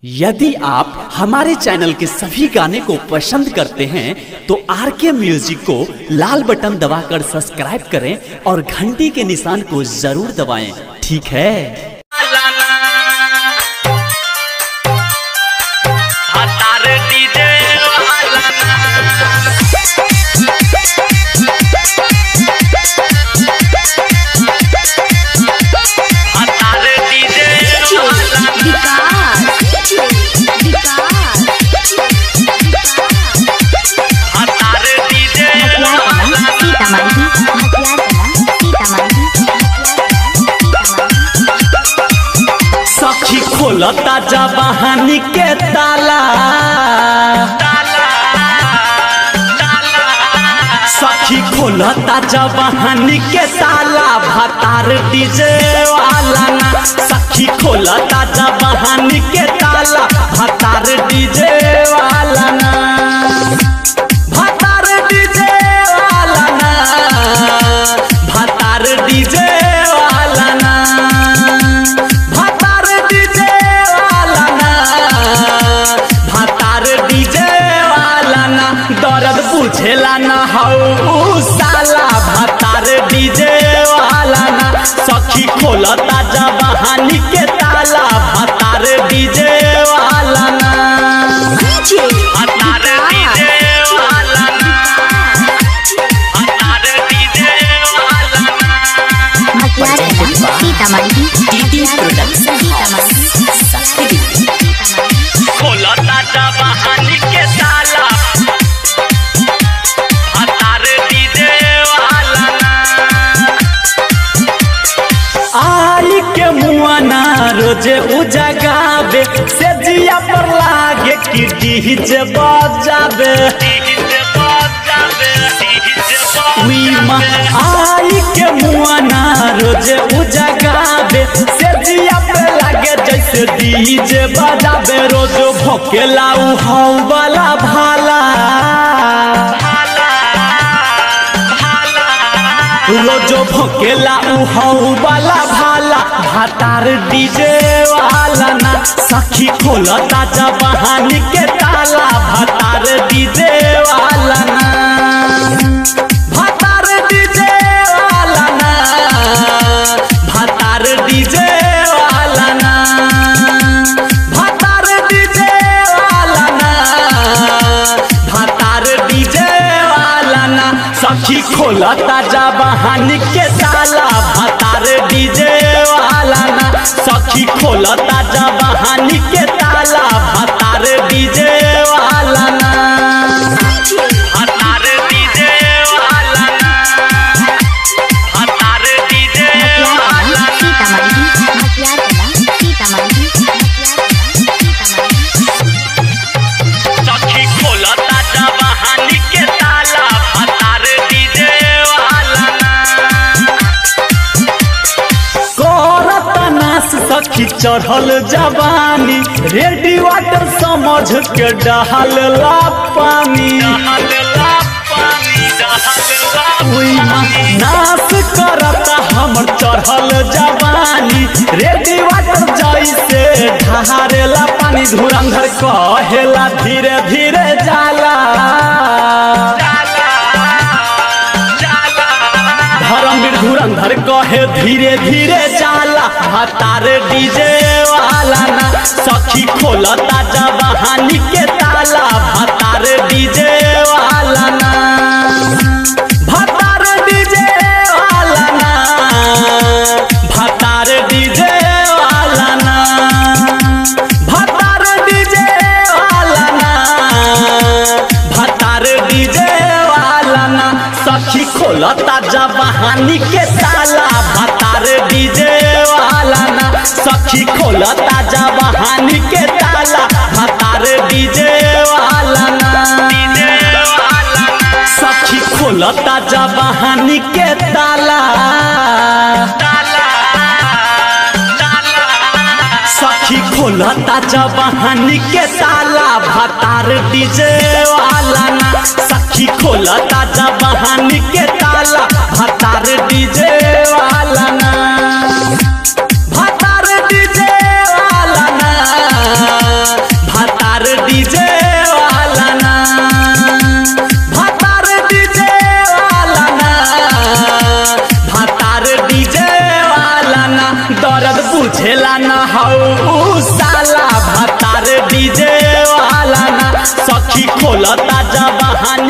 यदि आप हमारे चैनल के सभी गाने को पसंद करते हैं तो आरके म्यूजिक को लाल बटन दबाकर सब्सक्राइब करें और घंटी के निशान को जरूर दबाएं। ठीक है। सखी खोलता जवानी के ताला, सखी खोलता जवानी के ताला, भतार डीजे वाला ना। सखी खोलता जवानी के ताला, भतार डीजे वाला ना। भतार डीजे वाला ना, भतार डीजे वाला ना, भतार डीजे वाला ना, भतार डीजे वाला ना। दर्द बुझेला ना हऊ साला, भतार डीजे वाला ना। सखी खोलता जवानी के ताला, भतार डीजे वाला ना। भतार डीजे वाला ना, भतार डीजे वाला ना। खोलता जवानी के ताला, भतार डीजे वाला ना। आई के मुआना रोजे उजगावे, से जिया पर लागे कि डीजे बजावे। आई के मुआना रोजे उजगावे, से जिया पर लागे जैसे डीजे बजावे। रोज भोकेला उहाऊ वाला भाला, रोजो भोकेला उहाऊ वाला भाला, भतार डीजे वाला ना। सखी खोलता जवानी के ताला, भतार डीजे वाला ना। भतार डीजे वाला ना, भतार डीजे वाला ना, भतार डीजे वाला ना, भतार डीजे वाला ना। सखी खोलता जवानी के ताला, भतार डीजे वाला ना। सखी खोलता जवानी के ताला, भतार डीजे वाला ना। भतार डीजे वाला ना, भतार डीजे वाला ना। सखी खोलता जवानी के ताला, भतार डीजे वाला ना। करता नास सखी चढ़ल जवानी, रेडी वाटर समझ के डहलला पानी। नाश करता हमर चढ़ल जवानी, रेडी वाटर जैसे ढहारेला पानी। धुरंधर कहेला धीरे धीरे जाला, धर्मवीर धुरंधर कहे धीरे धीरे जाला, भतार डीजे वाला ना। सखी खोलता जवानी के ताला, भतार डीजे वाला ना। भतार डीजे वाला ना, भतार डीजे वाला ना, भतार डीजे वाला ना, भतार डीजे वाला ना। सखी खोलता जवानी के ताला, भतार डीजे वाला ना। सखी खोलता जवानी के ताला, भतार डीजे वाला ना। सखी खोलता जवानी के ताला, सखी खोलता जवानी के ताला, भतार डीजे वाला ना। सखी खोलता जवानी के ताला, भतार डीजे वाला ना। भतार डीजे वाला ना। दर्द बुझेला ना हऊ साला भतार डीजे वाला ना सखी खोलता जवानी